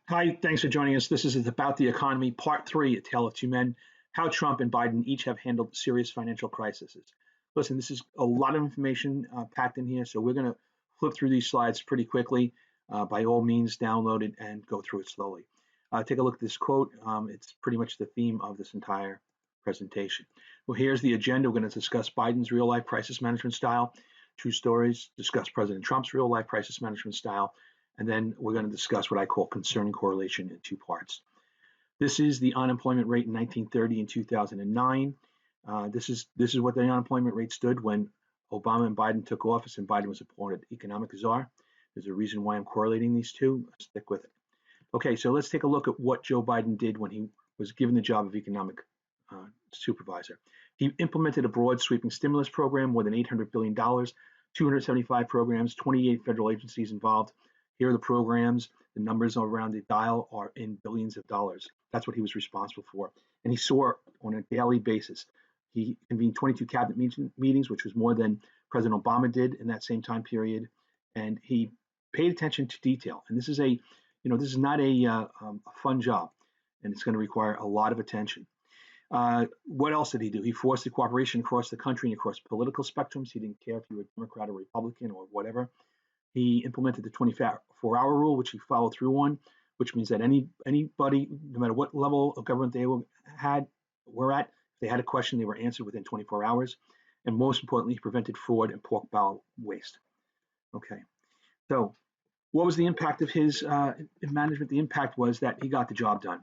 Hi, thanks for joining us. This is About the Economy, Part 3, A Tale of Two Men, how Trump and Biden each have handled serious financial crises. Listen, this is a lot of information packed in here, so we're going to flip through these slides pretty quickly. By all means, download it and go through it slowly. Take a look at this quote. It's pretty much the theme of this entire presentation. Well, here's the agenda. We're going to discuss Biden's real-life crisis management style, true stories, discuss President Trump's real-life crisis management style, and then we're going to discuss what I call concerning correlation in two parts. This is the unemployment rate in 1930 and 2009. This is what the unemployment rate stood when Obama and Biden took office and Biden was appointed economic czar. There's a reason why I'm correlating these two. Stick with it. Okay, so let's take a look at what Joe Biden did when he was given the job of economic supervisor. He implemented a broad sweeping stimulus program, more than $800 billion, 275 programs, 28 federal agencies involved. Here are the programs. The numbers around the dial are in billions of dollars. That's what he was responsible for. And he saw on a daily basis. He convened 22 cabinet meetings, which was more than President Obama did in that same time period. And he paid attention to detail. And this is this is not a fun job, and it's going to require a lot of attention. What else did he do? He forced the cooperation across the country and across political spectrums. He didn't care if you were Democrat or Republican or whatever. He implemented the 24-hour rule, which he followed through on, which means that anybody, no matter what level of government they were at, if they had a question, they were answered within 24 hours. And most importantly, he prevented fraud and pork barrel waste. Okay, so what was the impact of his management? The impact was that he got the job done.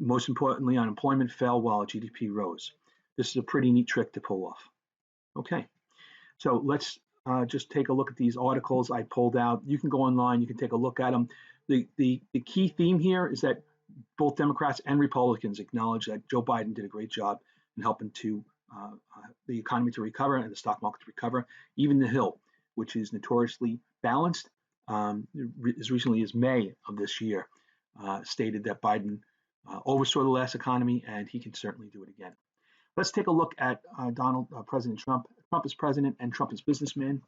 Most importantly, unemployment fell while GDP rose. This is a pretty neat trick to pull off. Okay, so let's just take a look at these articles I pulled out. You can go online, you can take a look at them. The key theme here is that both Democrats and Republicans acknowledge that Joe Biden did a great job in helping to the economy to recover and the stock market to recover. Even the Hill, which is notoriously balanced, as recently as May of this year, stated that Biden oversaw the last economy and he can certainly do it again. Let's take a look at President Trump. Trump is president and Trump is businessman.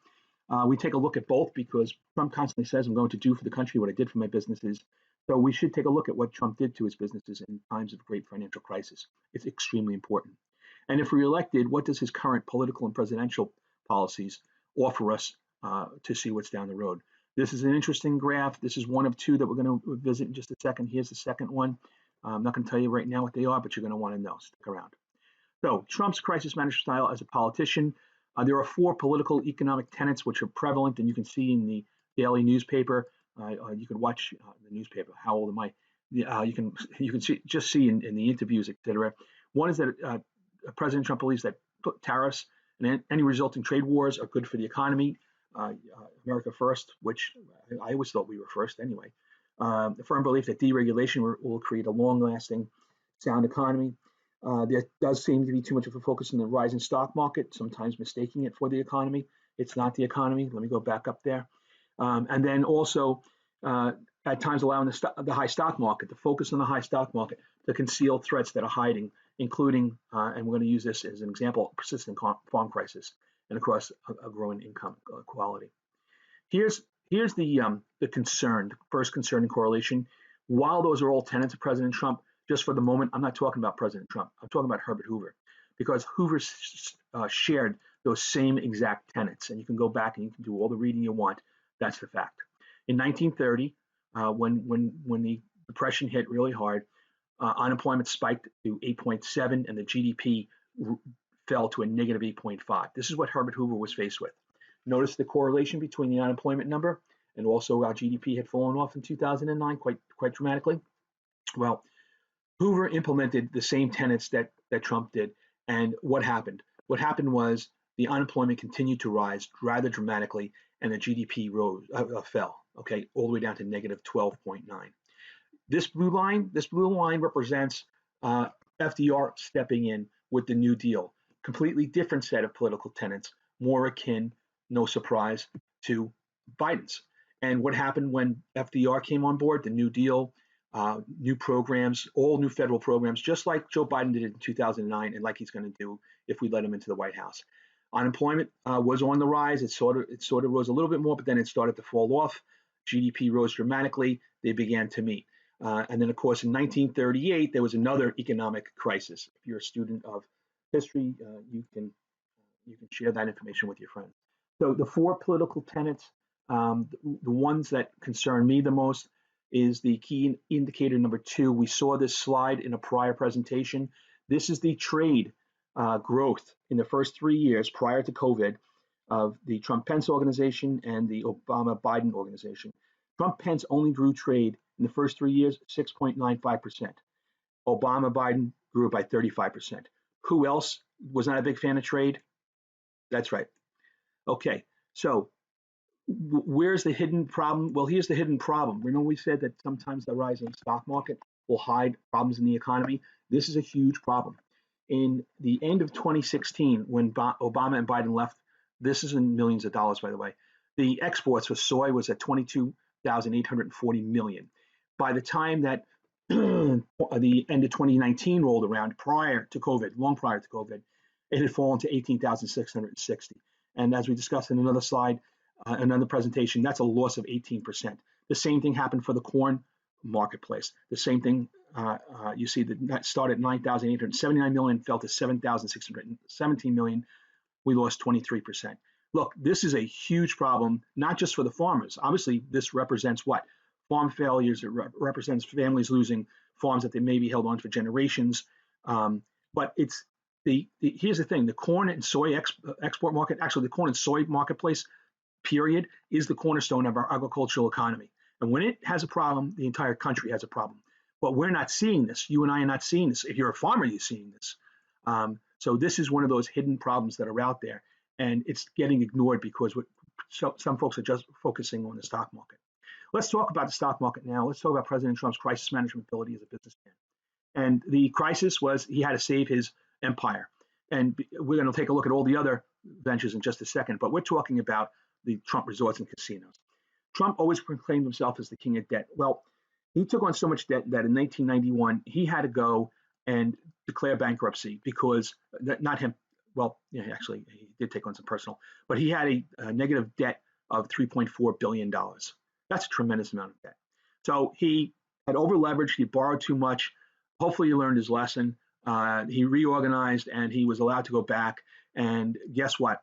We take a look at both because Trump constantly says, I'm going to do for the country what I did for my businesses. So we should take a look at what Trump did to his businesses in times of great financial crisis. It's extremely important. And if reelected, what does his current political and presidential policies offer us to see what's down the road? This is an interesting graph. This is one of two that we're going to visit in just a second. Here's the second one. I'm not going to tell you right now what they are, but you're going to want to know. Stick around. So Trump's crisis management style as a politician. There are four political economic tenets which are prevalent, and you can see in the daily newspaper. You can watch the newspaper. How old am I? You can see in the interviews, etc. One is that President Trump believes that tariffs and any resulting trade wars are good for the economy. America first, which I always thought we were first anyway. The firm belief that deregulation will create a long-lasting, sound economy. There does seem to be too much of a focus on the rising stock market, sometimes mistaking it for the economy. It's not the economy. Let me go back up there. And then also, at times allowing the high stock market, to focus on the high stock market to conceal threats that are hiding, including, and we're going to use this as an example, persistent farm crisis and across a growing income equality. Here's the concern, the first concern and correlation. While those are all tenets of President Trump, just for the moment, I'm not talking about President Trump. I'm talking about Herbert Hoover, because Hoover shared those same exact tenets. And you can go back and you can do all the reading you want. That's the fact. In 1930, when the Depression hit really hard, unemployment spiked to 8.7 and the GDP fell to a negative 8.5. This is what Herbert Hoover was faced with. Notice the correlation between the unemployment number and also our GDP had fallen off in 2009 quite dramatically. Well, Hoover implemented the same tenets that Trump did. And what happened? What happened was the unemployment continued to rise rather dramatically and the GDP fell, okay, all the way down to negative 12.9. This blue line represents FDR stepping in with the New Deal. Completely different set of political tenets, more akin, no surprise, to Biden's. And what happened when FDR came on board? The New Deal, new programs, all new federal programs, just like Joe Biden did in 2009 and like he's going to do if we let him into the White House. Unemployment was on the rise. It sort of rose a little bit more, but then it started to fall off. GDP rose dramatically. They began to meet. And then, of course, in 1938, there was another economic crisis. If you're a student of history, you can share that information with your friends. So the four political tenets, the ones that concern me the most is the key indicator number 2. We saw this slide in a prior presentation. This is the trade growth in the first 3 years prior to COVID of the Trump-Pence organization and the Obama-Biden organization. Trump-Pence only grew trade in the first 3 years 6.95%. Obama-Biden grew by 35%. Who else was not a big fan of trade? That's right. Okay, so where's the hidden problem? Well, here's the hidden problem. Remember we said that sometimes the rising stock market will hide problems in the economy? This is a huge problem. In the end of 2016, when Obama and Biden left, this is in millions of dollars, by the way, the exports for soy was at 22,840 million. By the time that the end of 2019 rolled around, prior to COVID, long prior to COVID, it had fallen to 18,660. And as we discussed in another slide, another presentation, that's a loss of 18%. The same thing happened for the corn marketplace. The same thing, you see that started at 9,879 million, fell to 7,617 million. We lost 23%. Look, this is a huge problem, not just for the farmers. Obviously, this represents what? Farm failures. It represents families losing farms that they maybe held on for generations. But it's here's the thing: the corn and soy export market, actually the corn and soy marketplace, period, is the cornerstone of our agricultural economy. And when it has a problem, the entire country has a problem. But we're not seeing this. You and I are not seeing this. If you're a farmer, you're seeing this. So this is one of those hidden problems that are out there, and it's getting ignored because some folks are just focusing on the stock market. Let's talk about the stock market now. Let's talk about President Trump's crisis management ability as a businessman. And the crisis was he had to save his empire. And we're going to take a look at all the other ventures in just a second, but we're talking about the Trump resorts and casinos. Trump always proclaimed himself as the king of debt. Well, he took on so much debt that in 1991, he had to go and declare bankruptcy because, not him, well, yeah, actually, he did take on some personal, but he had a negative debt of $3.4 billion. That's a tremendous amount of debt. So he had over leveraged, he borrowed too much. Hopefully he learned his lesson. He reorganized and he was allowed to go back. And guess what?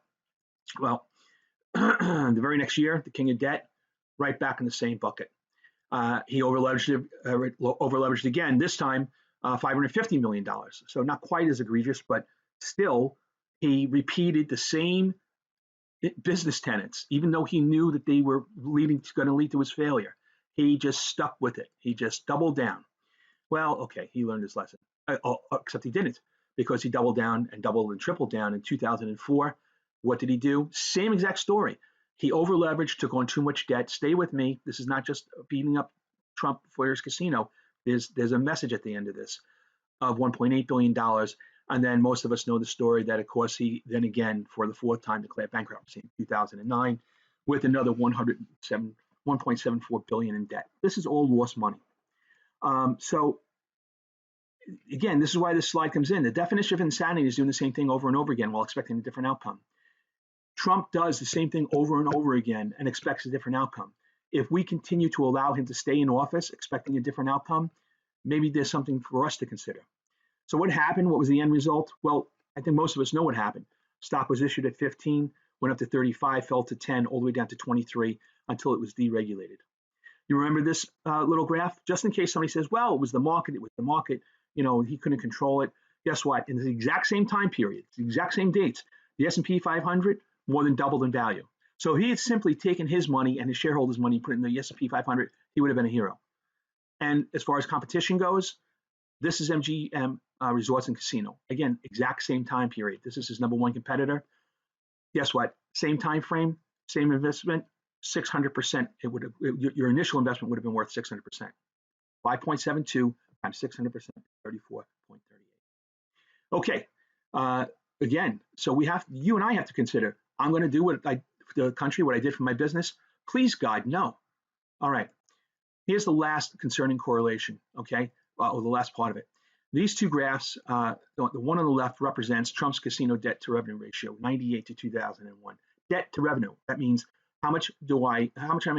Well, the very next year, the king of debt, right back in the same bucket. He over-leveraged again, this time $550 million. So not quite as egregious, but still he repeated the same business tenets, even though he knew that they were going to lead to his failure. He just stuck with it. He just doubled down. Well, okay, he learned his lesson, except he didn't, because he doubled down and doubled and tripled down in 2004. What did he do? Same exact story. He over-leveraged, took on too much debt. Stay with me. This is not just beating up Trump for his casino. There's a message at the end of this of $1.8 billion. And then most of us know the story that, of course, he then again, for the fourth time, declared bankruptcy in 2009 with another $1.74 billion in debt. This is all lost money. So again, this is why this slide comes in. The definition of insanity is doing the same thing over and over again while expecting a different outcome. Trump does the same thing over and over again and expects a different outcome. If we continue to allow him to stay in office expecting a different outcome, maybe there's something for us to consider. So what happened? What was the end result? Well, I think most of us know what happened. Stock was issued at 15, went up to 35, fell to 10, all the way down to 23 until it was deregulated. You remember this little graph? Just in case somebody says, well, it was the market, he couldn't control it. Guess what? In the exact same time period, the exact same dates, the S&P 500 more than doubled in value. So if he had simply taken his money and his shareholders' money, put it in the S&P 500, he would have been a hero. And as far as competition goes, this is MGM Resorts and Casino. Again, exact same time period. This is his number one competitor. Guess what? Same time frame, same investment, 600%. Your initial investment would have been worth 600%. 5.72 times 600%, 34.38. Okay. Again, so you and I have to consider, I'm going to do for the country, what I did for my business. Please, God, no. All right. Here's the last concerning correlation, okay, or the last part of it. These two graphs, the one on the left represents Trump's casino debt to revenue ratio, 98 to 2001. Debt to revenue, that means how much am I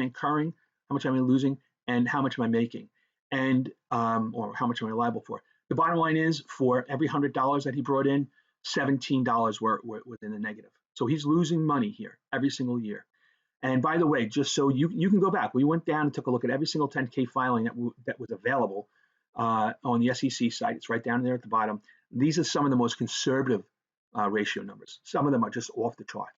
incurring, how much am I losing, and how much am I making? and or how much am I liable for? The bottom line is, for every $100 that he brought in, $17 were in the negative. So he's losing money here every single year. And by the way, just so you can go back, we went down and took a look at every single 10K filing that was available on the SEC site. It's right down there at the bottom. These are some of the most conservative ratio numbers. Some of them are just off the charts.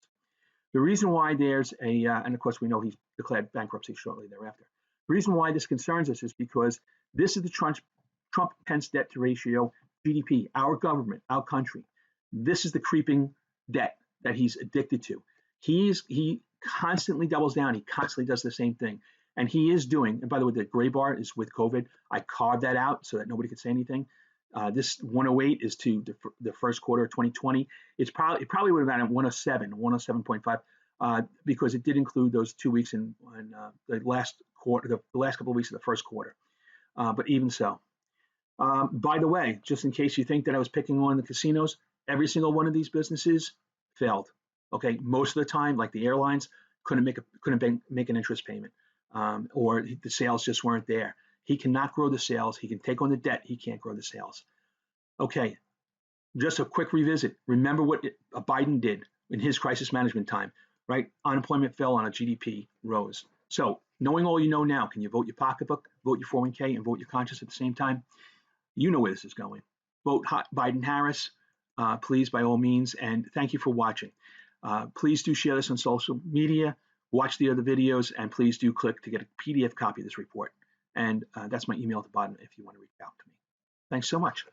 The reason why there's and of course we know he's declared bankruptcy shortly thereafter. The reason why this concerns us is because this is the Trump-Pence debt to ratio, GDP, our government, our country. This is the creeping debt that he's addicted to. He constantly doubles down. He constantly does the same thing. And he is doing, and by the way, the gray bar is with COVID. I carved that out so that nobody could say anything. This 108 is to the first quarter of 2020. It probably would have been at 107, 107.5, because it did include those 2 weeks in the last quarter, the last couple of weeks of the first quarter. But even so, by the way, just in case you think that I was picking on the casinos, every single one of these businesses failed. Okay, most of the time, like the airlines, couldn't make an interest payment, or the sales just weren't there. He cannot grow the sales. He can take on the debt. He can't grow the sales. Okay, just a quick revisit. Remember what Biden did in his crisis management time, right? Unemployment fell on a GDP rose. So knowing all you know now, can you vote your pocketbook, vote your 401k, and vote your conscience at the same time? You know where this is going. Vote Biden-Harris, please, by all means, and thank you for watching. Please do share this on social media, watch the other videos, and please do click to get a PDF copy of this report. And that's my email at the bottom if you want to reach out to me. Thanks so much.